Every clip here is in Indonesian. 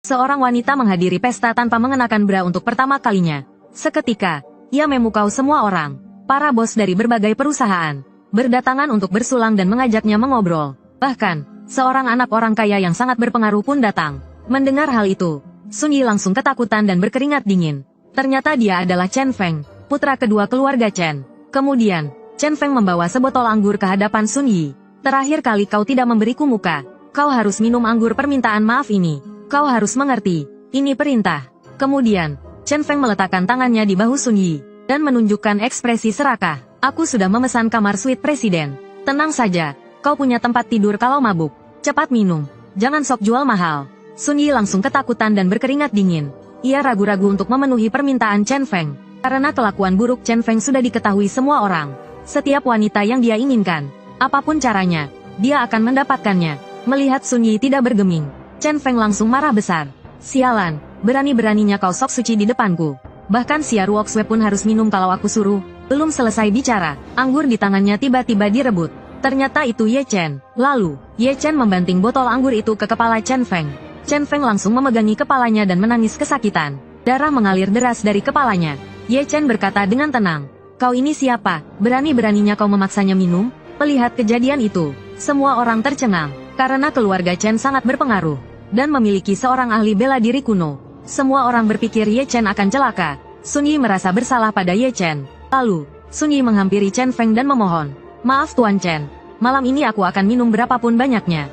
Seorang wanita menghadiri pesta tanpa mengenakan bra untuk pertama kalinya. Seketika, ia memukau semua orang. Para bos dari berbagai perusahaan berdatangan untuk bersulang dan mengajaknya mengobrol. Bahkan, seorang anak orang kaya yang sangat berpengaruh pun datang. Mendengar hal itu, Sun Yi langsung ketakutan dan berkeringat dingin. Ternyata dia adalah Chen Feng, putra kedua keluarga Chen. Kemudian, Chen Feng membawa sebotol anggur ke hadapan Sun Yi. Terakhir kali kau tidak memberiku muka. Kau harus minum anggur permintaan maaf ini. Kau harus mengerti. Ini perintah. Kemudian, Chen Feng meletakkan tangannya di bahu Sun Yi dan menunjukkan ekspresi serakah. Aku sudah memesan kamar suite presiden. Tenang saja, kau punya tempat tidur kalau mabuk. Cepat minum. Jangan sok jual mahal. Sun Yi langsung ketakutan dan berkeringat dingin. Ia ragu-ragu untuk memenuhi permintaan Chen Feng. Karena kelakuan buruk Chen Feng sudah diketahui semua orang. Setiap wanita yang dia inginkan, apapun caranya, dia akan mendapatkannya. Melihat Sun Yi tidak bergeming, Chen Feng langsung marah besar. Sialan, berani-beraninya kau sok suci di depanku. Bahkan Xia Ruoxue pun harus minum kalau aku suruh. Belum selesai bicara, anggur di tangannya tiba-tiba direbut. Ternyata itu Ye Chen. Lalu, Ye Chen membanting botol anggur itu ke kepala Chen Feng. Chen Feng langsung memegangi kepalanya dan menangis kesakitan. Darah mengalir deras dari kepalanya. Ye Chen berkata dengan tenang, "Kau ini siapa? Berani-beraninya kau memaksanya minum?" Melihat kejadian itu, semua orang tercengang. Karena keluarga Chen sangat berpengaruh dan memiliki seorang ahli bela diri kuno. Semua orang berpikir Ye Chen akan celaka. Sun Yi merasa bersalah pada Ye Chen. Lalu, Sun Yi menghampiri Chen Feng dan memohon, "Maaf Tuan Chen, malam ini aku akan minum berapapun banyaknya.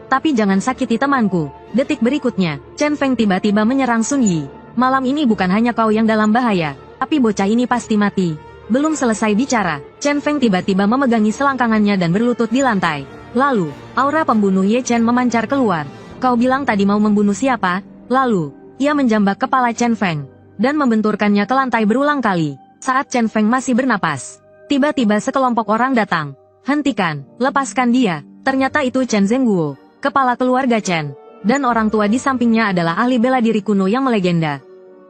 Tapi jangan sakiti temanku." Detik berikutnya, Chen Feng tiba-tiba menyerang Sun Yi. "Malam ini bukan hanya kau yang dalam bahaya, tapi bocah ini pasti mati." Belum selesai bicara, Chen Feng tiba-tiba memegangi selangkangannya dan berlutut di lantai. Lalu, aura pembunuh Ye Chen memancar keluar. "Kau bilang tadi mau membunuh siapa?" Lalu, ia menjambak kepala Chen Feng dan membenturkannya ke lantai berulang kali. Saat Chen Feng masih bernapas, tiba-tiba sekelompok orang datang. "Hentikan, lepaskan dia." Ternyata itu Chen Zhenguo, kepala keluarga Chen, dan orang tua di sampingnya adalah ahli bela diri kuno yang melegenda.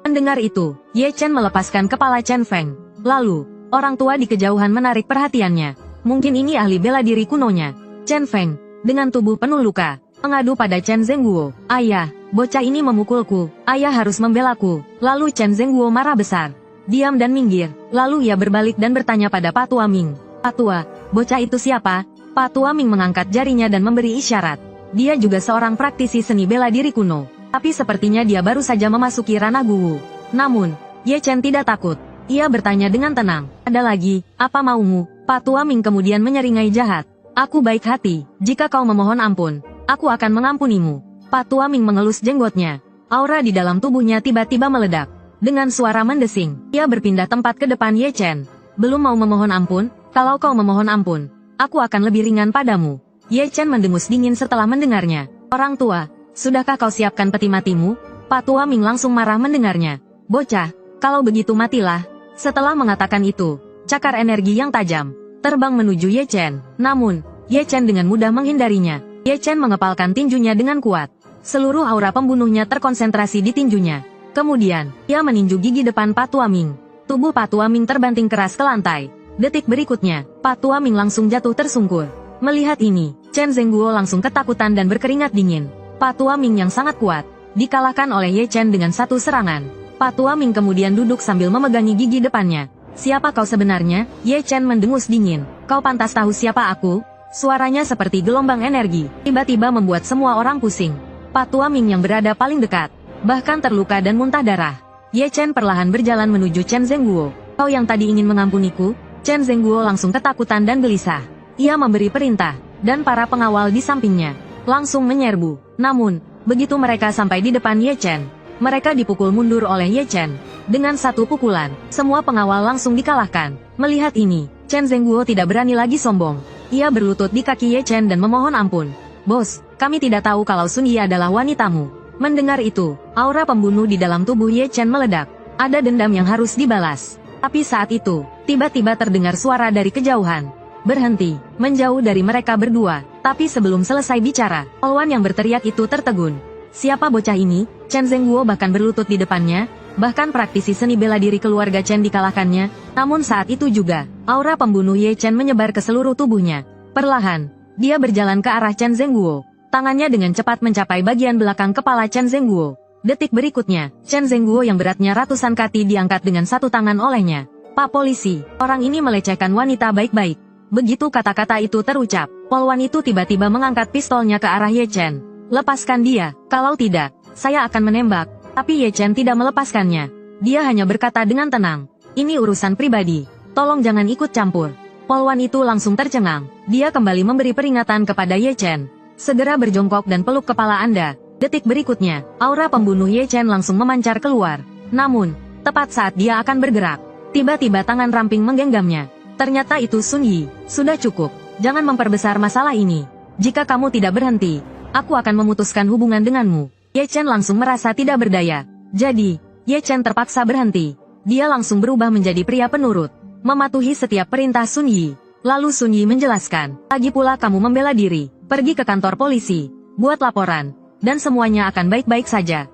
Mendengar itu, Ye Chen melepaskan kepala Chen Feng. Lalu, orang tua di kejauhan menarik perhatiannya. Mungkin ini ahli bela diri kunonya. Chen Feng, dengan tubuh penuh luka, mengadu pada Chen Zhenguo. "Ayah, bocah ini memukulku. Ayah harus membelaku." Lalu Chen Zhenguo marah besar. Diam dan minggir. Lalu ia berbalik dan bertanya pada Pak Tua Ming. "Pak Tua, bocah itu siapa?" Pak Tua Ming mengangkat jarinya dan memberi isyarat. Dia juga seorang praktisi seni bela diri kuno. Tapi sepertinya dia baru saja memasuki ranah Guwu. Namun, Ye Chen tidak takut. Ia bertanya dengan tenang, "Ada lagi, apa maumu?" Pak Tua Ming kemudian menyeringai jahat. "Aku baik hati, jika kau memohon ampun, aku akan mengampunimu." Pak Tua Ming mengelus jenggotnya. Aura di dalam tubuhnya tiba-tiba meledak. Dengan suara mendesing, ia berpindah tempat ke depan Ye Chen. "Belum mau memohon ampun? Kalau kau memohon ampun, aku akan lebih ringan padamu." Ye Chen mendengus dingin setelah mendengarnya. "Orang tua, sudahkah kau siapkan peti matimu?" Pak Tua Ming langsung marah mendengarnya. "Bocah, kalau begitu matilah." Setelah mengatakan itu, cakar energi yang tajam terbang menuju Ye Chen. Namun, Ye Chen dengan mudah menghindarinya. Ye Chen mengepalkan tinjunya dengan kuat. Seluruh aura pembunuhnya terkonsentrasi di tinjunya. Kemudian, ia meninju gigi depan Pak Tua Ming. Tubuh Pak Tua Ming terbanting keras ke lantai. Detik berikutnya, Pak Tua Ming langsung jatuh tersungkur. Melihat ini, Chen Zhenguo langsung ketakutan dan berkeringat dingin. Pak Tua Ming yang sangat kuat dikalahkan oleh Ye Chen dengan satu serangan. Pak Tua Ming kemudian duduk sambil memegangi gigi depannya. "Siapa kau sebenarnya?" Ye Chen mendengus dingin. "Kau pantas tahu siapa aku?" Suaranya seperti gelombang energi, tiba-tiba membuat semua orang pusing. Pak Tua Ming yang berada paling dekat, bahkan terluka dan muntah darah. Ye Chen perlahan berjalan menuju Chen Zhenguo. "Kau yang tadi ingin mengampuniku?" Chen Zhenguo langsung ketakutan dan gelisah. Ia memberi perintah, dan para pengawal di sampingnya langsung menyerbu. Namun, begitu mereka sampai di depan Ye Chen, mereka dipukul mundur oleh Ye Chen. Dengan satu pukulan, semua pengawal langsung dikalahkan. Melihat ini, Chen Zhenguo tidak berani lagi sombong. Ia berlutut di kaki Ye Chen dan memohon ampun. "Bos, kami tidak tahu kalau Sun Yi adalah wanitamu." Mendengar itu, aura pembunuh di dalam tubuh Ye Chen meledak. Ada dendam yang harus dibalas. Tapi saat itu, tiba-tiba terdengar suara dari kejauhan. "Berhenti!" Menjauh dari mereka berdua. Tapi sebelum selesai bicara, polwan yang berteriak itu tertegun. Siapa bocah ini? Chen Zhenguo bahkan berlutut di depannya. Bahkan praktisi seni bela diri keluarga Chen dikalahkannya. Namun saat itu juga, aura pembunuh Ye Chen menyebar ke seluruh tubuhnya. Perlahan, dia berjalan ke arah Chen Zhenguo. Tangannya dengan cepat mencapai bagian belakang kepala Chen Zhenguo. Detik berikutnya, Chen Zhengguo yang beratnya ratusan kati diangkat dengan satu tangan olehnya. Pak polisi, orang ini melecehkan wanita baik-baik. Begitu kata-kata itu terucap, polwan itu tiba-tiba mengangkat pistolnya ke arah Ye Chen. Lepaskan dia, kalau tidak, saya akan menembak. Tapi Ye Chen tidak melepaskannya. Dia hanya berkata dengan tenang, ini urusan pribadi, tolong jangan ikut campur. Polwan itu langsung tercengang. Dia kembali memberi peringatan kepada Ye Chen. Segera berjongkok dan peluk kepala Anda. Detik berikutnya, aura pembunuh Ye Chen langsung memancar keluar. Namun, tepat saat dia akan bergerak, tiba-tiba tangan ramping menggenggamnya. Ternyata itu Sun Yi. Sudah cukup. Jangan memperbesar masalah ini. Jika kamu tidak berhenti, aku akan memutuskan hubungan denganmu. Ye Chen langsung merasa tidak berdaya. Jadi, Ye Chen terpaksa berhenti. Dia langsung berubah menjadi pria penurut, mematuhi setiap perintah Sun Yi. Lalu Sun Yi menjelaskan, lagi pula kamu membela diri, pergi ke kantor polisi, buat laporan, dan semuanya akan baik-baik saja.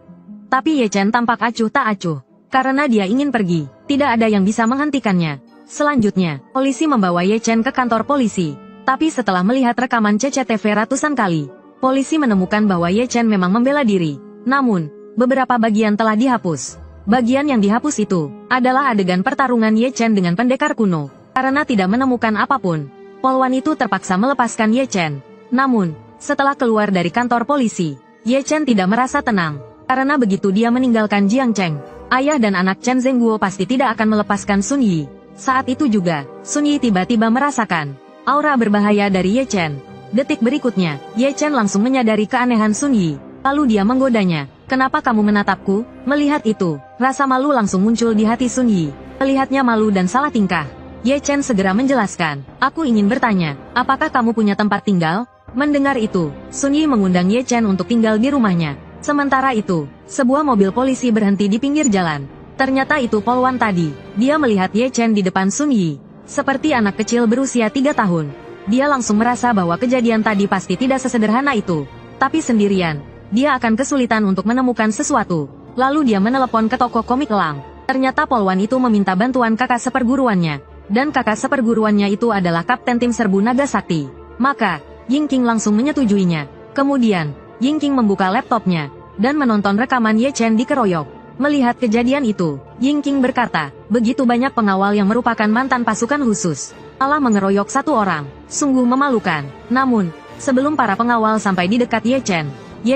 Tapi Ye Chen tampak acuh tak acuh, karena dia ingin pergi, tidak ada yang bisa menghentikannya. Selanjutnya, polisi membawa Ye Chen ke kantor polisi. Tapi setelah melihat rekaman CCTV ratusan kali, polisi menemukan bahwa Ye Chen memang membela diri. Namun, beberapa bagian telah dihapus. Bagian yang dihapus itu adalah adegan pertarungan Ye Chen dengan pendekar kuno. Karena tidak menemukan apapun, polwan itu terpaksa melepaskan Ye Chen. Namun, setelah keluar dari kantor polisi, Ye Chen tidak merasa tenang. Karena begitu dia meninggalkan Jiang Cheng, ayah dan anak Chen Zhengguo pasti tidak akan melepaskan Sun Yi. Saat itu juga, Sun Yi tiba-tiba merasakan aura berbahaya dari Ye Chen. Detik berikutnya, Ye Chen langsung menyadari keanehan Sun Yi. Lalu dia menggodanya. Kenapa kamu menatapku? Melihat itu, rasa malu langsung muncul di hati Sun Yi. Melihatnya malu dan salah tingkah, Ye Chen segera menjelaskan, aku ingin bertanya, apakah kamu punya tempat tinggal? Mendengar itu, Sun Yi mengundang Ye Chen untuk tinggal di rumahnya. Sementara itu, sebuah mobil polisi berhenti di pinggir jalan. Ternyata itu polwan tadi. Dia melihat Ye Chen di depan Sun Yi, seperti anak kecil berusia 3 tahun. Dia langsung merasa bahwa kejadian tadi pasti tidak sesederhana itu. Tapi sendirian, dia akan kesulitan untuk menemukan sesuatu. Lalu dia menelepon ke toko komik elang. Ternyata polwan itu meminta bantuan kakak seperguruannya. Dan kakak seperguruannya itu adalah Kapten Tim Serbu Naga Sakti. Maka, Ying Qing langsung menyetujuinya. Kemudian, Ying Qing membuka laptopnya dan menonton rekaman Ye Chen dikeroyok. Melihat kejadian itu, Ying Qing berkata, begitu banyak pengawal yang merupakan mantan pasukan khusus malah mengeroyok satu orang. Sungguh memalukan. Namun, sebelum para pengawal sampai di dekat Ye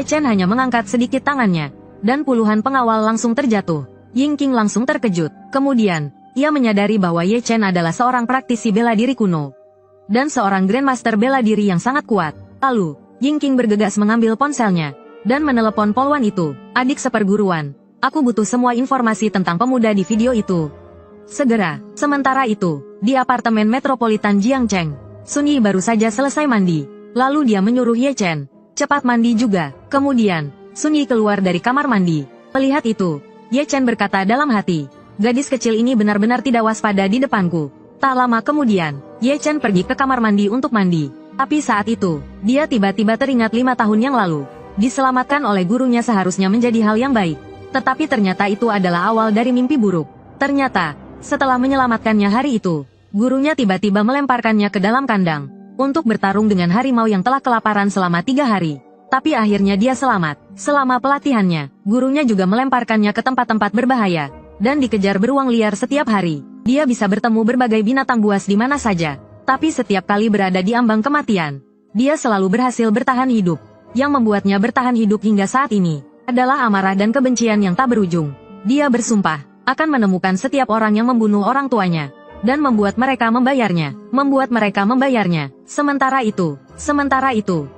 Chen hanya mengangkat sedikit tangannya, dan puluhan pengawal langsung terjatuh. Ying Qing langsung terkejut. Kemudian, ia menyadari bahwa Ye Chen adalah seorang praktisi bela diri kuno, dan seorang Grandmaster bela diri yang sangat kuat. Lalu, Ying Qing bergegas mengambil ponselnya, dan menelepon polwan itu, adik seperguruan. Aku butuh semua informasi tentang pemuda di video itu. Segera, sementara itu, di apartemen metropolitan Jiangcheng, Sun Yi baru saja selesai mandi. Lalu dia menyuruh Ye Chen cepat mandi juga. Kemudian, Sun Yi keluar dari kamar mandi. Melihat itu, Ye Chen berkata dalam hati, gadis kecil ini benar-benar tidak waspada di depanku. Tak lama kemudian, Ye Chen pergi ke kamar mandi untuk mandi. Tapi saat itu, dia tiba-tiba teringat 5 tahun yang lalu. Diselamatkan oleh gurunya seharusnya menjadi hal yang baik. Tetapi ternyata itu adalah awal dari mimpi buruk. Ternyata, setelah menyelamatkannya hari itu, gurunya tiba-tiba melemparkannya ke dalam kandang untuk bertarung dengan harimau yang telah kelaparan selama 3 hari. Tapi akhirnya dia selamat. Selama pelatihannya, gurunya juga melemparkannya ke tempat-tempat berbahaya, dan dikejar beruang liar setiap hari. Dia bisa bertemu berbagai binatang buas di mana saja. Tapi setiap kali berada di ambang kematian, dia selalu berhasil bertahan hidup. Yang membuatnya bertahan hidup hingga saat ini adalah amarah dan kebencian yang tak berujung. Dia bersumpah akan menemukan setiap orang yang membunuh orang tuanya, dan membuat mereka membayarnya. Sementara itu,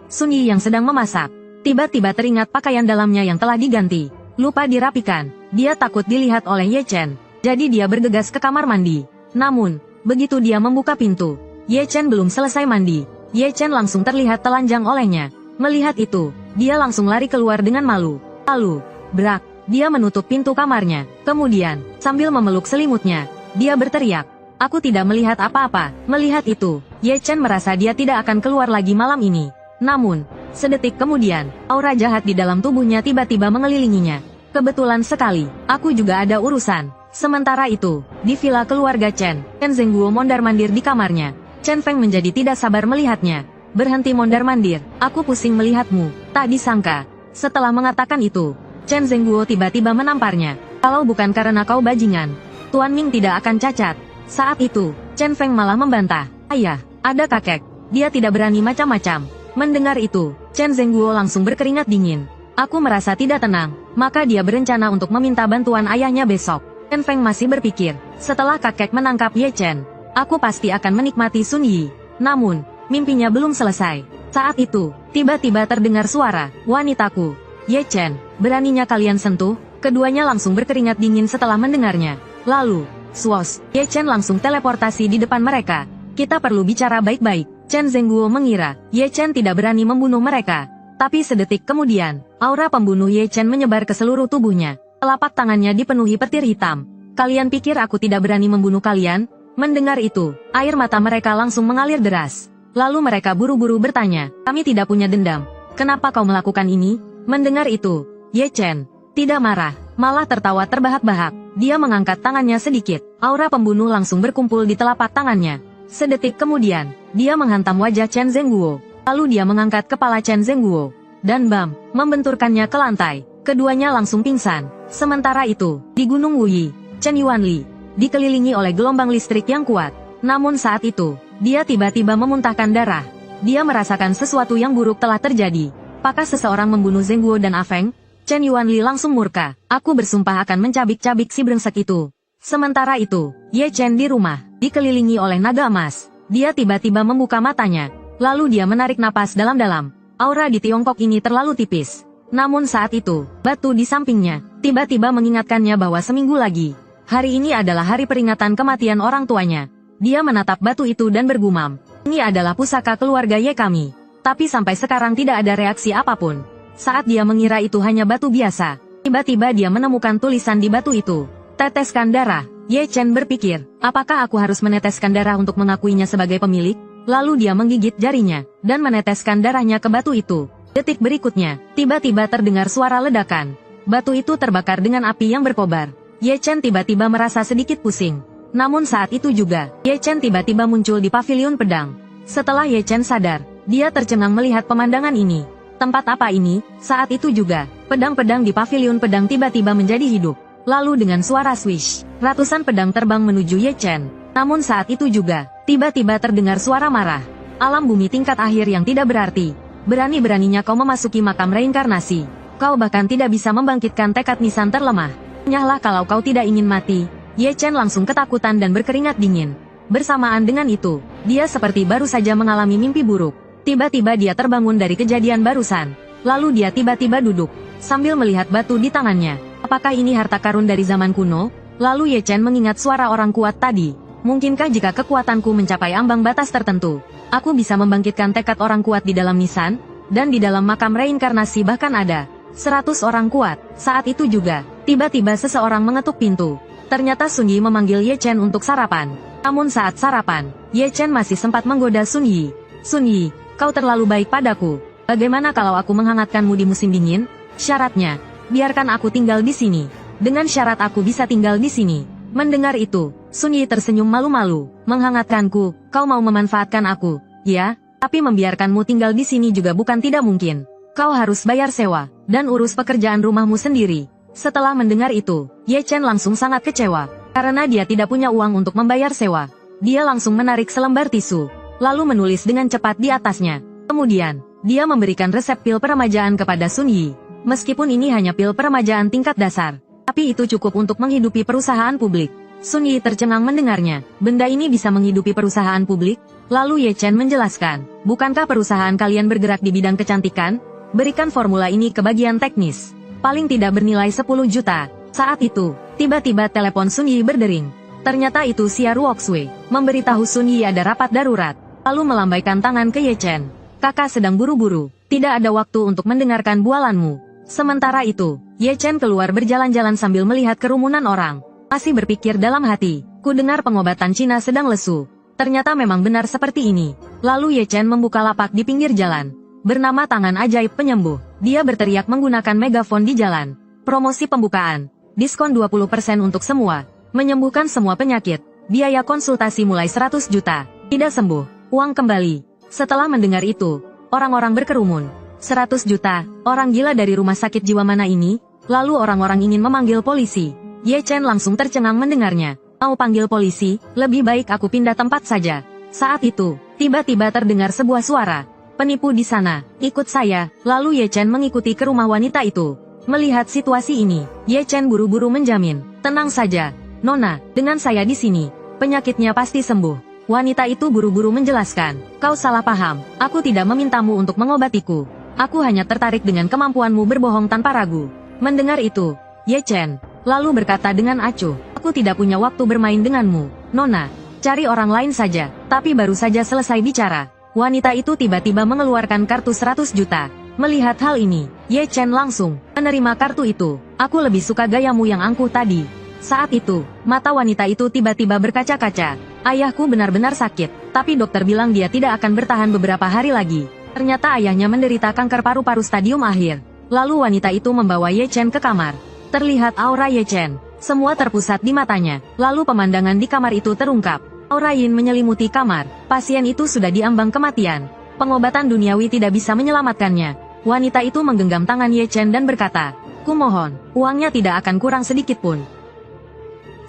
Sun Yi yang sedang memasak, tiba-tiba teringat pakaian dalamnya yang telah diganti, lupa dirapikan. Dia takut dilihat oleh Ye Chen, jadi dia bergegas ke kamar mandi. Namun, begitu dia membuka pintu, Ye Chen belum selesai mandi. Ye Chen langsung terlihat telanjang olehnya. Melihat itu, dia langsung lari keluar dengan malu. Lalu, brak, dia menutup pintu kamarnya. Kemudian, sambil memeluk selimutnya, dia berteriak, aku tidak melihat apa-apa. Melihat itu, Ye Chen merasa dia tidak akan keluar lagi malam ini. Namun, sedetik kemudian, aura jahat di dalam tubuhnya tiba-tiba mengelilinginya. Kebetulan sekali, aku juga ada urusan. Sementara itu, di villa keluarga Chen Zhengguo mondar-mandir di kamarnya. Chen Feng menjadi tidak sabar melihatnya. Berhenti mondar-mandir, aku pusing melihatmu. Tak disangka, setelah mengatakan itu, Chen Zhenguo tiba-tiba menamparnya. Kalau bukan karena kau bajingan, Tuan Ming tidak akan cacat. Saat itu, Chen Feng malah membantah. Ayah, ada kakek. Dia tidak berani macam-macam. Mendengar itu, Chen Zhenguo langsung berkeringat dingin. Aku merasa tidak tenang, maka dia berencana untuk meminta bantuan ayahnya besok. Chen Feng masih berpikir, setelah kakek menangkap Ye Chen, aku pasti akan menikmati Sun Yi. Namun, mimpinya belum selesai. Saat itu, tiba-tiba terdengar suara, wanitaku. Ye Chen, beraninya kalian sentuh? Keduanya langsung berkeringat dingin setelah mendengarnya. Lalu, swos, Ye Chen langsung teleportasi di depan mereka. Kita perlu bicara baik-baik. Chen Zhenguo mengira, Ye Chen tidak berani membunuh mereka. Tapi sedetik kemudian, aura pembunuh Ye Chen menyebar ke seluruh tubuhnya. Telapak tangannya dipenuhi petir hitam. Kalian pikir aku tidak berani membunuh kalian? Mendengar itu, air mata mereka langsung mengalir deras. Lalu mereka buru-buru bertanya, kami tidak punya dendam. Kenapa kau melakukan ini? Mendengar itu, Ye Chen tidak marah, malah tertawa terbahak-bahak. Dia mengangkat tangannya sedikit. Aura pembunuh langsung berkumpul di telapak tangannya. Sedetik kemudian, dia menghantam wajah Chen Zhenguo. Lalu dia mengangkat kepala Chen Zhenguo. Dan bam, membenturkannya ke lantai. Keduanya langsung pingsan. Sementara itu, di Gunung Wuyi, Chen Yuanli dikelilingi oleh gelombang listrik yang kuat. Namun saat itu, dia tiba-tiba memuntahkan darah. Dia merasakan sesuatu yang buruk telah terjadi. Apakah seseorang membunuh Zhenguo dan Afeng? Chen Yuanli langsung murka. Aku bersumpah akan mencabik-cabik si brengsek itu. Sementara itu, Ye Chen di rumah, dikelilingi oleh naga emas. Dia tiba-tiba membuka matanya. Lalu dia menarik napas dalam-dalam. Aura di Tiongkok ini terlalu tipis. Namun saat itu, batu di sampingnya, tiba-tiba mengingatkannya bahwa seminggu lagi, hari ini adalah hari peringatan kematian orang tuanya. Dia menatap batu itu dan bergumam. Ini adalah pusaka keluarga Ye kami. Tapi sampai sekarang tidak ada reaksi apapun. Saat dia mengira itu hanya batu biasa, tiba-tiba dia menemukan tulisan di batu itu. Teteskan darah. Ye Chen berpikir, apakah aku harus meneteskan darah untuk mengakuinya sebagai pemilik? Lalu dia menggigit jarinya, dan meneteskan darahnya ke batu itu. Detik berikutnya, tiba-tiba terdengar suara ledakan. Batu itu terbakar dengan api yang berkobar. Ye Chen tiba-tiba merasa sedikit pusing. Namun saat itu juga, Ye Chen tiba-tiba muncul di pavilion pedang. Setelah Ye Chen sadar, dia tercengang melihat pemandangan ini. Tempat apa ini? Saat itu juga, pedang-pedang di pavilion pedang tiba-tiba menjadi hidup. Lalu dengan suara swish, ratusan pedang terbang menuju Ye Chen. Namun saat itu juga, tiba-tiba terdengar suara marah. Alam bumi tingkat akhir yang tidak berarti. Berani-beraninya kau memasuki makam reinkarnasi. Kau bahkan tidak bisa membangkitkan tekad nisan terlemah. Nyahlah kalau kau tidak ingin mati. Ye Chen langsung ketakutan dan berkeringat dingin. Bersamaan dengan itu, dia seperti baru saja mengalami mimpi buruk. Tiba-tiba dia terbangun dari kejadian barusan. Lalu dia tiba-tiba duduk, sambil melihat batu di tangannya. Apakah ini harta karun dari zaman kuno? Lalu Ye Chen mengingat suara orang kuat tadi. Mungkinkah jika kekuatanku mencapai ambang batas tertentu, aku bisa membangkitkan tekad orang kuat di dalam nisan? Dan di dalam makam reinkarnasi bahkan ada 100 orang kuat. Saat itu juga, tiba-tiba seseorang mengetuk pintu. Ternyata Sun Yi memanggil Ye Chen untuk sarapan. Namun saat sarapan, Ye Chen masih sempat menggoda Sun Yi. Sun Yi, kau terlalu baik padaku. Bagaimana kalau aku menghangatkanmu di musim dingin? Syaratnya, biarkan aku tinggal di sini. Dengan syarat aku bisa tinggal di sini. Mendengar itu, Sun Yi tersenyum malu-malu. Menghangatkanku, kau mau memanfaatkan aku, ya? Tapi membiarkanmu tinggal di sini juga bukan tidak mungkin. Kau harus bayar sewa, dan urus pekerjaan rumahmu sendiri. Setelah mendengar itu, Ye Chen langsung sangat kecewa. Karena dia tidak punya uang untuk membayar sewa. Dia langsung menarik selembar tisu, lalu menulis dengan cepat di atasnya. Kemudian, dia memberikan resep pil peremajaan kepada Sun Yi. Meskipun ini hanya pil peremajaan tingkat dasar, tapi itu cukup untuk menghidupi perusahaan publik. Sun Yi tercengang mendengarnya. Benda ini bisa menghidupi perusahaan publik? Lalu Ye Chen menjelaskan, bukankah perusahaan kalian bergerak di bidang kecantikan? Berikan formula ini ke bagian teknis. Paling tidak bernilai 10 juta. Saat itu, tiba-tiba telepon Sun Yi berdering. Ternyata itu Xia Ruoxue, memberitahu Sun Yi ada rapat darurat, lalu melambaikan tangan ke Ye Chen. Kakak sedang buru-buru, tidak ada waktu untuk mendengarkan bualanmu. Sementara itu, Ye Chen keluar berjalan-jalan sambil melihat kerumunan orang. Masih berpikir dalam hati, ku dengar pengobatan Cina sedang lesu. Ternyata memang benar seperti ini. Lalu Ye Chen membuka lapak di pinggir jalan, bernama Tangan Ajaib Penyembuh. Dia berteriak menggunakan megafon di jalan. Promosi pembukaan, diskon 20% untuk semua, menyembuhkan semua penyakit, biaya konsultasi mulai 100 juta, tidak sembuh, uang kembali. Setelah mendengar itu, orang-orang berkerumun. 100 juta, orang gila dari rumah sakit jiwa mana ini? Lalu orang-orang ingin memanggil polisi. Ye Chen langsung tercengang mendengarnya. Mau panggil polisi, lebih baik aku pindah tempat saja. Saat itu, tiba-tiba terdengar sebuah suara. Penipu di sana, ikut saya. Lalu Ye Chen mengikuti ke rumah wanita itu. Melihat situasi ini, Ye Chen buru-buru menjamin, tenang saja, Nona, dengan saya di sini, penyakitnya pasti sembuh. Wanita itu buru-buru menjelaskan, kau salah paham, aku tidak memintamu untuk mengobatiku. Aku hanya tertarik dengan kemampuanmu berbohong tanpa ragu. Mendengar itu, Ye Chen lalu berkata dengan acuh, aku tidak punya waktu bermain denganmu, Nona. Cari orang lain saja. Tapi baru saja selesai bicara, wanita itu tiba-tiba mengeluarkan kartu 100 juta. Melihat hal ini, Ye Chen langsung menerima kartu itu. Aku lebih suka gayamu yang angkuh tadi. Saat itu, mata wanita itu tiba-tiba berkaca-kaca. Ayahku benar-benar sakit, tapi dokter bilang dia tidak akan bertahan beberapa hari lagi. Ternyata ayahnya menderita kanker paru-paru stadium akhir. Lalu wanita itu membawa Ye Chen ke kamar. Terlihat aura Ye Chen, semua terpusat di matanya. Lalu pemandangan di kamar itu terungkap. Aura yin menyelimuti kamar. Pasien itu sudah diambang kematian. Pengobatan duniawi tidak bisa menyelamatkannya. Wanita itu menggenggam tangan Ye Chen dan berkata, kumohon, uangnya tidak akan kurang sedikit pun.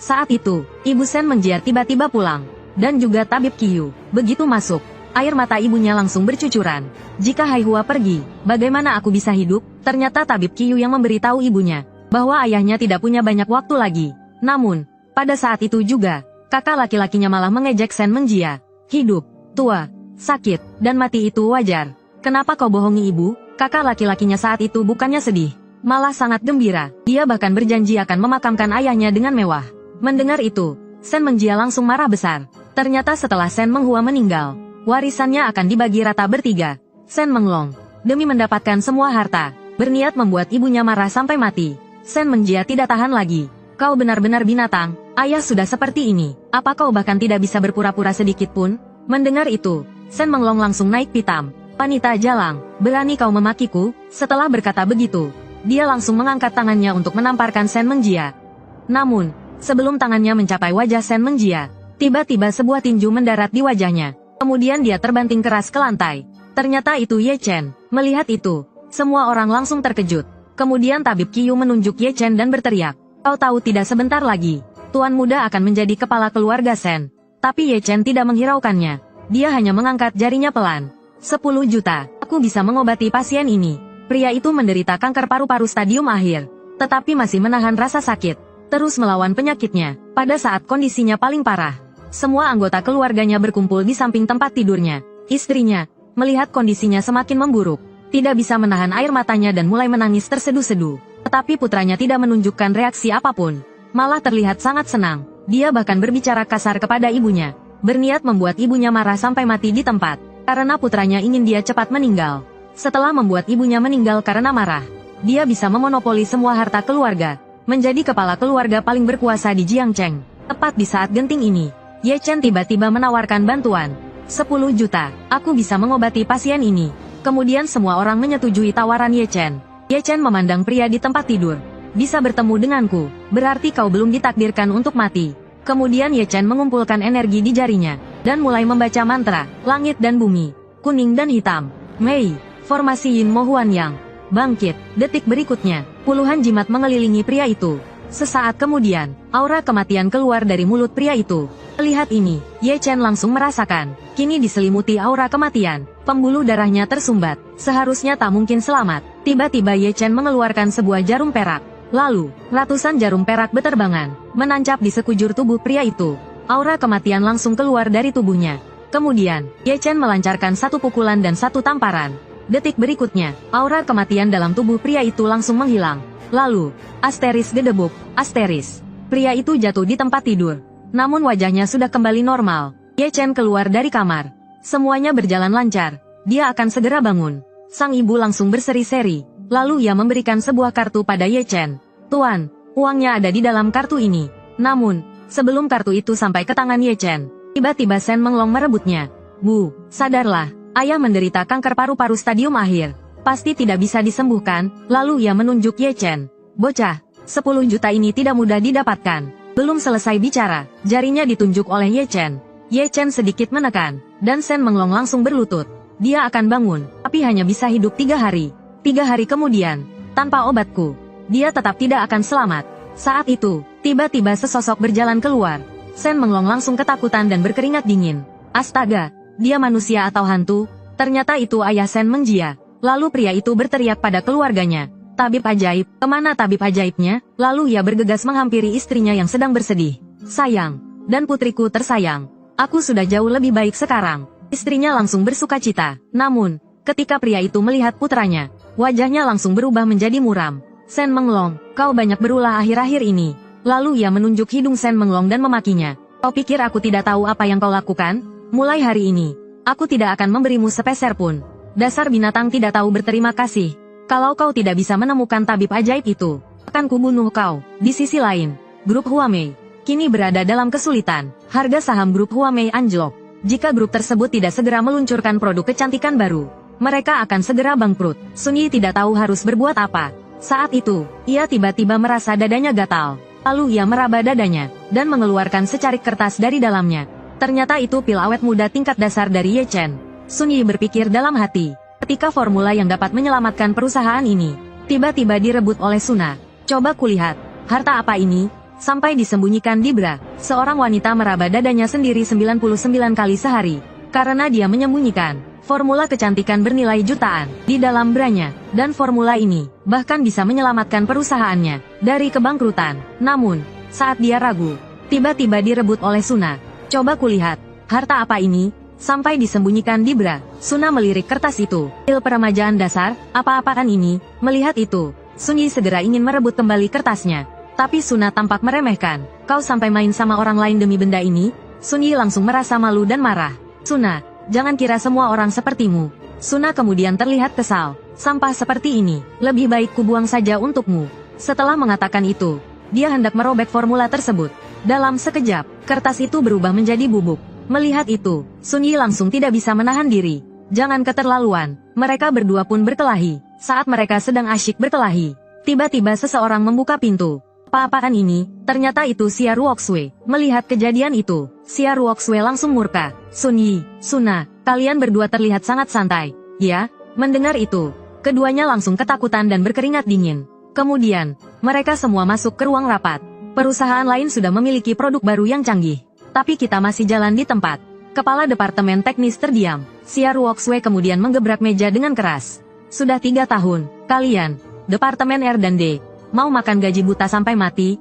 Saat itu, Ibu Sen Menjia tiba-tiba pulang. Dan juga tabib Qiu. Begitu masuk, air mata ibunya langsung bercucuran. Jika Haihua pergi, bagaimana aku bisa hidup? Ternyata tabib Qiu yang memberitahu ibunya, bahwa ayahnya tidak punya banyak waktu lagi. Namun, pada saat itu juga, kakak laki-lakinya malah mengejek Sen Menjia. Hidup, tua, sakit, dan mati itu wajar. Kenapa kau bohongi ibu? Kakak laki-lakinya saat itu bukannya sedih, malah sangat gembira. Dia bahkan berjanji akan memakamkan ayahnya dengan mewah. Mendengar itu, Sen Menjia langsung marah besar. Ternyata setelah Sen Menghua meninggal, warisannya akan dibagi rata bertiga. Sen Menglong, demi mendapatkan semua harta, berniat membuat ibunya marah sampai mati. Sen Menjia tidak tahan lagi. Kau benar-benar binatang, ayah sudah seperti ini. Apa kau bahkan tidak bisa berpura-pura sedikit pun? Mendengar itu, Sen Menglong langsung naik pitam. Wanita jalang, berani kau memakiku? Setelah berkata begitu, dia langsung mengangkat tangannya untuk menamparkan Sen Menjia. Namun, sebelum tangannya mencapai wajah Sen Menjia, tiba-tiba sebuah tinju mendarat di wajahnya. Kemudian dia terbanting keras ke lantai. Ternyata itu Ye Chen. Melihat itu, semua orang langsung terkejut. Kemudian tabib Qiu menunjuk Ye Chen dan berteriak, kau tahu tidak sebentar lagi, Tuan Muda akan menjadi kepala keluarga Sen. Tapi Ye Chen tidak menghiraukannya. Dia hanya mengangkat jarinya pelan. 10 juta, aku bisa mengobati pasien ini. Pria itu menderita kanker paru-paru stadium akhir, tetapi masih menahan rasa sakit, terus melawan penyakitnya. Pada saat kondisinya paling parah, semua anggota keluarganya berkumpul di samping tempat tidurnya. Istrinya, melihat kondisinya semakin memburuk, tidak bisa menahan air matanya dan mulai menangis terseduh-seduh. Tetapi putranya tidak menunjukkan reaksi apapun, malah terlihat sangat senang. Dia bahkan berbicara kasar kepada ibunya, berniat membuat ibunya marah sampai mati di tempat. Karena putranya ingin dia cepat meninggal. Setelah membuat ibunya meninggal karena marah, dia bisa memonopoli semua harta keluarga, menjadi kepala keluarga paling berkuasa di Jiangcheng. Tepat di saat genting ini, Ye Chen tiba-tiba menawarkan bantuan. 10 juta, aku bisa mengobati pasien ini. Kemudian semua orang menyetujui tawaran Ye Chen. Ye Chen memandang pria di tempat tidur. Bisa bertemu denganku, berarti kau belum ditakdirkan untuk mati. Kemudian Ye Chen mengumpulkan energi di jarinya, dan mulai membaca mantra, langit dan bumi, kuning dan hitam, Mei, formasi Yin Mo Huan Yang, bangkit. Detik berikutnya, puluhan jimat mengelilingi pria itu. Sesaat kemudian, aura kematian keluar dari mulut pria itu. Lihat ini, Ye Chen langsung merasakan, kini diselimuti aura kematian, pembuluh darahnya tersumbat, seharusnya tak mungkin selamat. Tiba-tiba Ye Chen mengeluarkan sebuah jarum perak. Lalu, ratusan jarum perak beterbangan, menancap di sekujur tubuh pria itu. Aura kematian langsung keluar dari tubuhnya. Kemudian, Ye Chen melancarkan satu pukulan dan satu tamparan. Detik berikutnya, aura kematian dalam tubuh pria itu langsung menghilang. Lalu, asteris gedebuk, asteris. Pria itu jatuh di tempat tidur. Namun wajahnya sudah kembali normal. Ye Chen keluar dari kamar. Semuanya berjalan lancar. Dia akan segera bangun. Sang ibu langsung berseri-seri. Lalu ia memberikan sebuah kartu pada Ye Chen. Tuan, uangnya ada di dalam kartu ini. Namun, sebelum kartu itu sampai ke tangan Ye Chen, tiba-tiba Sen Menglong merebutnya. Bu, sadarlah, ayah menderita kanker paru-paru stadium akhir. Pasti tidak bisa disembuhkan. Lalu ia menunjuk Ye Chen. Bocah, 10 juta ini tidak mudah didapatkan. Belum selesai bicara, jarinya ditunjuk oleh Ye Chen. Ye Chen sedikit menekan, dan Sen Menglong langsung berlutut. Dia akan bangun, tapi hanya bisa hidup 3 hari. 3 hari kemudian, tanpa obatku, dia tetap tidak akan selamat. Saat itu, tiba-tiba sesosok berjalan keluar. Shen Menglong langsung ketakutan dan berkeringat dingin. Astaga, dia manusia atau hantu? Ternyata itu ayah Shen Mengjia. Lalu pria itu berteriak pada keluarganya. Tabib ajaib, kemana tabib ajaibnya? Lalu ia bergegas menghampiri istrinya yang sedang bersedih. Sayang, dan putriku tersayang, aku sudah jauh lebih baik sekarang. Istrinya langsung bersukacita. Namun, ketika pria itu melihat putranya, wajahnya langsung berubah menjadi muram. Shen Menglong, kau banyak berulah akhir-akhir ini. Lalu ia menunjuk hidung Shen Menglong dan memakinya. Kau pikir aku tidak tahu apa yang kau lakukan? Mulai hari ini, aku tidak akan memberimu sepeser pun. Dasar binatang tidak tahu berterima kasih. Kalau kau tidak bisa menemukan tabib ajaib itu, akan kubunuh kau. Di sisi lain, grup Huamei kini berada dalam kesulitan. Harga saham grup Huamei anjlok. Jika grup tersebut tidak segera meluncurkan produk kecantikan baru, mereka akan segera bangkrut. Sun Yi tidak tahu harus berbuat apa. Saat itu, ia tiba-tiba merasa dadanya gatal. Lalu ia meraba dadanya, dan mengeluarkan secarik kertas dari dalamnya. Ternyata itu pil awet muda tingkat dasar dari Ye Chen. Sun Yi berpikir dalam hati, ketika formula yang dapat menyelamatkan perusahaan ini, tiba-tiba direbut oleh Suna. Coba kulihat, harta apa ini? Sampai disembunyikan di bra, seorang wanita meraba dadanya sendiri 99 kali sehari. Karena dia menyembunyikan formula kecantikan bernilai jutaan di dalam branya, dan formula ini bahkan bisa menyelamatkan perusahaannya dari kebangkrutan. Namun, saat dia ragu, tiba-tiba direbut oleh Suna. Coba kulihat, harta apa ini? Sampai disembunyikan di bra. Suna melirik kertas itu. Pil peremajaan dasar, apa-apaan ini? Melihat itu, Sun Yi segera ingin merebut kembali kertasnya. Tapi Suna tampak meremehkan. Kau sampai main sama orang lain demi benda ini? Sun Yi langsung merasa malu dan marah. Suna, jangan kira semua orang sepertimu. Suna kemudian terlihat kesal. Sampah seperti ini, lebih baik kubuang saja untukmu. Setelah mengatakan itu, dia hendak merobek formula tersebut. Dalam sekejap, kertas itu berubah menjadi bubuk. Melihat itu, Sun Yi langsung tidak bisa menahan diri. Jangan keterlaluan, mereka berdua pun berkelahi. Saat mereka sedang asyik berkelahi, tiba-tiba seseorang membuka pintu. Apa-apaan ini? Ternyata itu Xia Ruoxue. Melihat kejadian itu, Xia Ruoxue langsung murka. Sun Yi, Suna, kalian berdua terlihat sangat santai. Ya, mendengar itu, keduanya langsung ketakutan dan berkeringat dingin. Kemudian, mereka semua masuk ke ruang rapat. Perusahaan lain sudah memiliki produk baru yang canggih. Tapi kita masih jalan di tempat. Kepala Departemen Teknis terdiam. Xia Ruoxue kemudian menggebrak meja dengan keras. Sudah 3 tahun, kalian, Departemen R dan D, mau makan gaji buta sampai mati?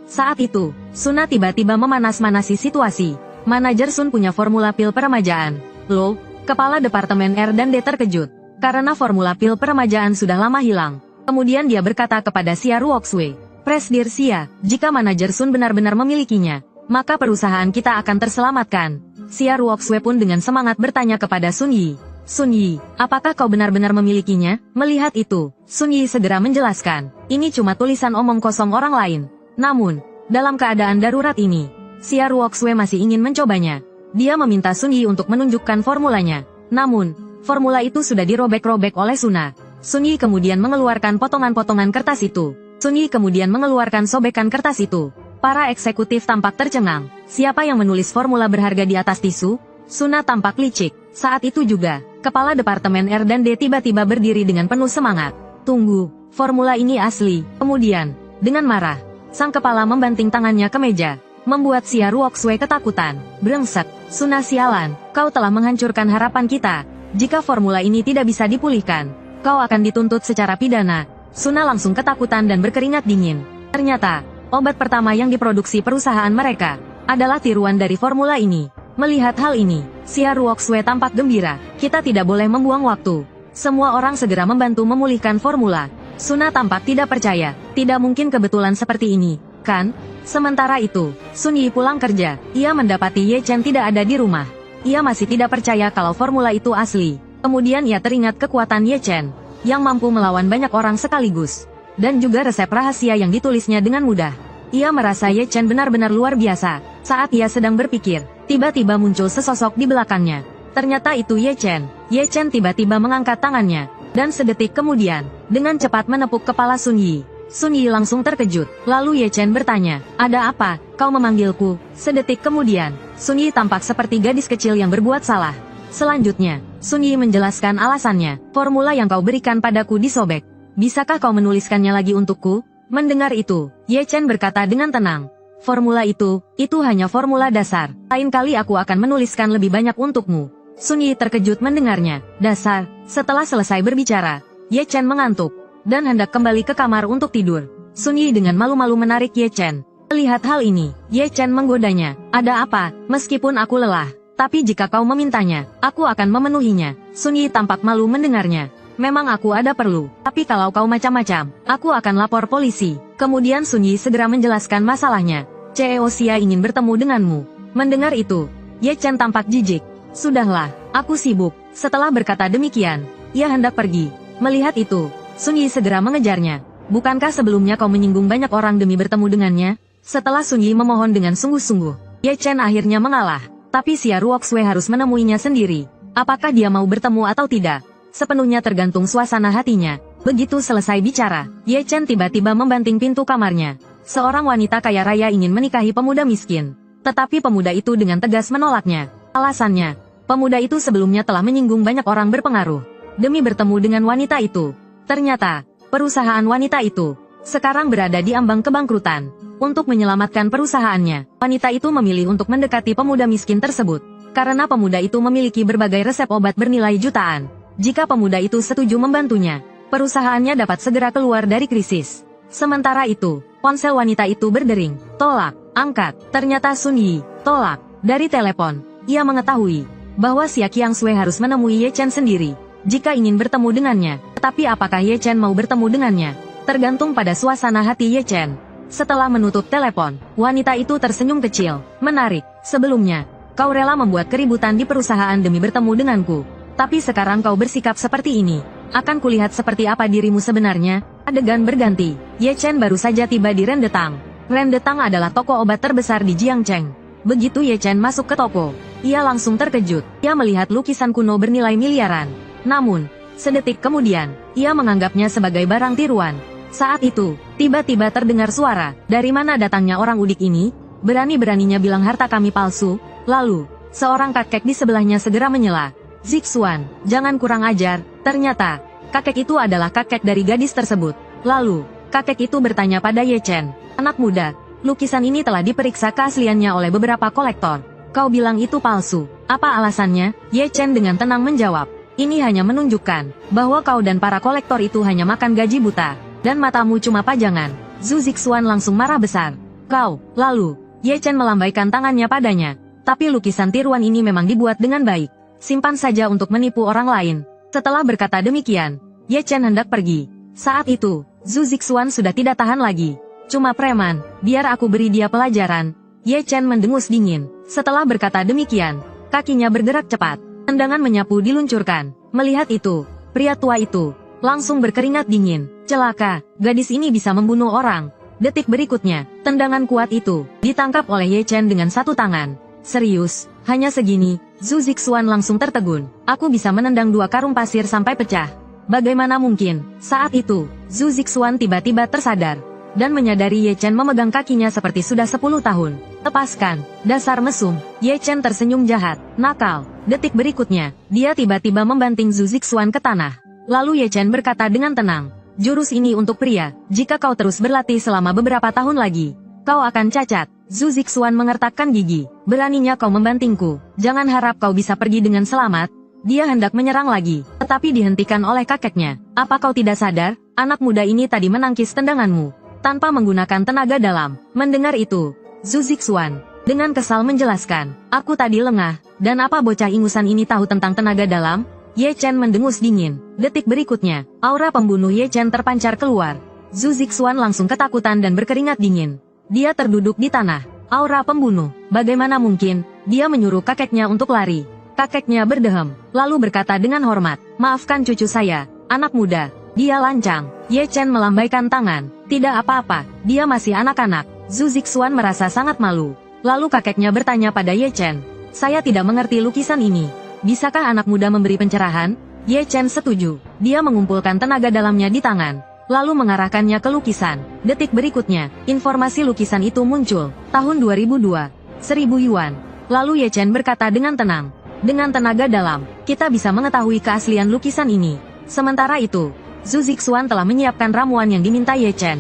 Saat itu, Suna tiba-tiba memanas-manasi situasi. Manajer Sun punya formula pil peremajaan. Loh, Kepala Departemen R dan D terkejut. Karena formula pil peremajaan sudah lama hilang. Kemudian dia berkata kepada Xia Ruoxue, Presdir Xia, jika manajer Sun benar-benar memilikinya, maka perusahaan kita akan terselamatkan. Xia Ruoxue pun dengan semangat bertanya kepada Sun Yi. Sun Yi, apakah kau benar-benar memilikinya? Melihat itu, Sun Yi segera menjelaskan, ini cuma tulisan omong kosong orang lain. Namun, dalam keadaan darurat ini, Xia Ruoxue masih ingin mencobanya. Dia meminta Sun Yi untuk menunjukkan formulanya. Namun, formula itu sudah dirobek-robek oleh Suna. Sun Yi kemudian mengeluarkan potongan-potongan kertas itu. Sun Yi kemudian mengeluarkan sobekan kertas itu. Para eksekutif tampak tercengang. Siapa yang menulis formula berharga di atas tisu? Suna tampak licik. Saat itu juga, Kepala Departemen R dan D tiba-tiba berdiri dengan penuh semangat. Tunggu, formula ini asli. Kemudian, dengan marah, sang kepala membanting tangannya ke meja, membuat Xia Ruoxue ketakutan. Brengsek, Suna sialan, kau telah menghancurkan harapan kita. Jika formula ini tidak bisa dipulihkan, kau akan dituntut secara pidana. Suna langsung ketakutan dan berkeringat dingin. Ternyata, obat pertama yang diproduksi perusahaan mereka adalah tiruan dari formula ini. Melihat hal ini, Xia Ruoxue tampak gembira. Kita tidak boleh membuang waktu. Semua orang segera membantu memulihkan formula. Suna tampak tidak percaya. Tidak mungkin kebetulan seperti ini, kan? Sementara itu, Sun Yi pulang kerja. Ia mendapati Ye Chen tidak ada di rumah. Ia masih tidak percaya kalau formula itu asli. Kemudian ia teringat kekuatan Ye Chen, yang mampu melawan banyak orang sekaligus. Dan juga resep rahasia yang ditulisnya dengan mudah. Ia merasa Ye Chen benar-benar luar biasa. Saat ia sedang berpikir, tiba-tiba muncul sesosok di belakangnya. Ternyata itu Ye Chen. Ye Chen tiba-tiba mengangkat tangannya. Dan sedetik kemudian, dengan cepat menepuk kepala Sun Yi. Sun Yi langsung terkejut. Lalu Ye Chen bertanya, ada apa? Kau memanggilku? Sedetik kemudian, Sun Yi tampak seperti gadis kecil yang berbuat salah. Selanjutnya, Sun Yi menjelaskan alasannya. Formula yang kau berikan padaku disobek. Bisakah kau menuliskannya lagi untukku? Mendengar itu, Ye Chen berkata dengan tenang. Formula itu hanya formula dasar. Lain kali aku akan menuliskan lebih banyak untukmu. Sun Yi terkejut mendengarnya. Dasar. Setelah selesai berbicara, Ye Chen mengantuk dan hendak kembali ke kamar untuk tidur. Sun Yi dengan malu-malu menarik Ye Chen. Melihat hal ini, Ye Chen menggodanya. Ada apa? Meskipun aku lelah, tapi jika kau memintanya, aku akan memenuhinya. Sun Yi tampak malu mendengarnya. Memang aku ada perlu, tapi kalau kau macam-macam, aku akan lapor polisi. Kemudian Sun Yi segera menjelaskan masalahnya. CEO Xia ingin bertemu denganmu. Mendengar itu, Ye Chen tampak jijik. Sudahlah, aku sibuk. Setelah berkata demikian, ia hendak pergi. Melihat itu, Sun Yi segera mengejarnya. Bukankah sebelumnya kau menyinggung banyak orang demi bertemu dengannya? Setelah Sun Yi memohon dengan sungguh-sungguh, Ye Chen akhirnya mengalah. Tapi Xia Ruoxue harus menemuinya sendiri. Apakah dia mau bertemu atau tidak? Sepenuhnya tergantung suasana hatinya. Begitu selesai bicara, Ye Chen tiba-tiba membanting pintu kamarnya. Seorang wanita kaya raya ingin menikahi pemuda miskin. Tetapi pemuda itu dengan tegas menolaknya. Alasannya, pemuda itu sebelumnya telah menyinggung banyak orang berpengaruh. Demi bertemu dengan wanita itu. Ternyata, perusahaan wanita itu sekarang berada di ambang kebangkrutan. Untuk menyelamatkan perusahaannya, wanita itu memilih untuk mendekati pemuda miskin tersebut. Karena pemuda itu memiliki berbagai resep obat bernilai jutaan. Jika pemuda itu setuju membantunya, perusahaannya dapat segera keluar dari krisis. Sementara itu, ponsel wanita itu berdering. Tolak, angkat. Ternyata Sun Yi. Tolak. Dari telepon, ia mengetahui bahwa Xia Qiangsui harus menemui Ye Chen sendiri jika ingin bertemu dengannya. Tetapi apakah Ye Chen mau bertemu dengannya? Tergantung pada suasana hati Ye Chen. Setelah menutup telepon, wanita itu tersenyum kecil. Menarik. Sebelumnya, kau rela membuat keributan di perusahaan demi bertemu denganku. Tapi sekarang kau bersikap seperti ini. Akan kulihat seperti apa dirimu sebenarnya. Adegan berganti. Ye Chen baru saja tiba di Rendetang. Rendetang adalah toko obat terbesar di Jiangcheng. Begitu Ye Chen masuk ke toko, ia langsung terkejut. Ia melihat lukisan kuno bernilai miliaran. Namun, sedetik kemudian, ia menganggapnya sebagai barang tiruan. Saat itu, tiba-tiba terdengar suara. Dari mana datangnya orang udik ini? Berani-beraninya bilang harta kami palsu. Lalu, seorang kakek di sebelahnya segera menyela. Zixuan, jangan kurang ajar. Ternyata, kakek itu adalah kakek dari gadis tersebut. Lalu, kakek itu bertanya pada Ye Chen. Anak muda, lukisan ini telah diperiksa keasliannya oleh beberapa kolektor. Kau bilang itu palsu. Apa alasannya? Ye Chen dengan tenang menjawab. Ini hanya menunjukkan bahwa kau dan para kolektor itu hanya makan gaji buta. Dan matamu cuma pajangan. Zhu Zixuan langsung marah besar. Kau, lalu, Ye Chen melambaikan tangannya padanya. Tapi lukisan tiruan ini memang dibuat dengan baik. Simpan saja untuk menipu orang lain. Setelah berkata demikian, Ye Chen hendak pergi. Saat itu, Zhu Zixuan sudah tidak tahan lagi. Cuma preman, biar aku beri dia pelajaran. Ye Chen mendengus dingin. Setelah berkata demikian, kakinya bergerak cepat. Tendangan menyapu diluncurkan. Melihat itu, pria tua itu langsung berkeringat dingin. Celaka, gadis ini bisa membunuh orang. Detik berikutnya, tendangan kuat itu ditangkap oleh Ye Chen dengan satu tangan. Serius, hanya segini? Zhu Zixuan langsung tertegun. Aku bisa menendang 2 karung pasir sampai pecah. Bagaimana mungkin? Saat itu, Zhu Zixuan tiba-tiba tersadar dan menyadari Ye Chen memegang kakinya seperti sudah 10 tahun. Lepaskan, dasar mesum. Ye Chen tersenyum jahat. Nakal. Detik berikutnya, dia tiba-tiba membanting Zhu Zixuan ke tanah. Lalu Ye Chen berkata dengan tenang. Jurus ini untuk pria. Jika kau terus berlatih selama beberapa tahun lagi, kau akan cacat. Zhu Zixuan mengertakkan gigi. Beraninya kau membantingku. Jangan harap kau bisa pergi dengan selamat. Dia hendak menyerang lagi, tetapi dihentikan oleh kakeknya. Apa kau tidak sadar? Anak muda ini tadi menangkis tendanganmu tanpa menggunakan tenaga dalam. Mendengar itu, Zhu Zixuan dengan kesal menjelaskan. Aku tadi lengah, dan apa bocah ingusan ini tahu tentang tenaga dalam? Ye Chen mendengus dingin. Detik berikutnya, aura pembunuh Ye Chen terpancar keluar. Zhu Zixuan langsung ketakutan dan berkeringat dingin. Dia terduduk di tanah. Aura pembunuh. Bagaimana mungkin? Dia menyuruh kakeknya untuk lari. Kakeknya berdehem, lalu berkata dengan hormat. Maafkan cucu saya, anak muda. Dia lancang. Ye Chen melambaikan tangan. Tidak apa-apa, dia masih anak-anak. Zhu Zixuan merasa sangat malu. Lalu kakeknya bertanya pada Ye Chen. Saya tidak mengerti lukisan ini. Bisakah anak muda memberi pencerahan? Ye Chen setuju. Dia mengumpulkan tenaga dalamnya di tangan, lalu mengarahkannya ke lukisan. Detik berikutnya, informasi lukisan itu muncul. Tahun 2002. 1000 yuan. Lalu Ye Chen berkata dengan tenang. Dengan tenaga dalam, kita bisa mengetahui keaslian lukisan ini. Sementara itu, Zhu Zixuan telah menyiapkan ramuan yang diminta Ye Chen.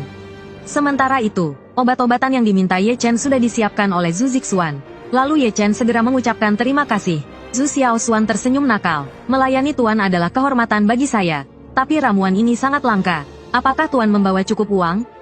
Sementara itu, obat-obatan yang diminta Ye Chen sudah disiapkan oleh Zhu Zixuan. Lalu Ye Chen segera mengucapkan terima kasih. Zhu Xiaoxuan tersenyum nakal. Melayani Tuan adalah kehormatan bagi saya. Tapi ramuan ini sangat langka. Apakah Tuan membawa cukup uang?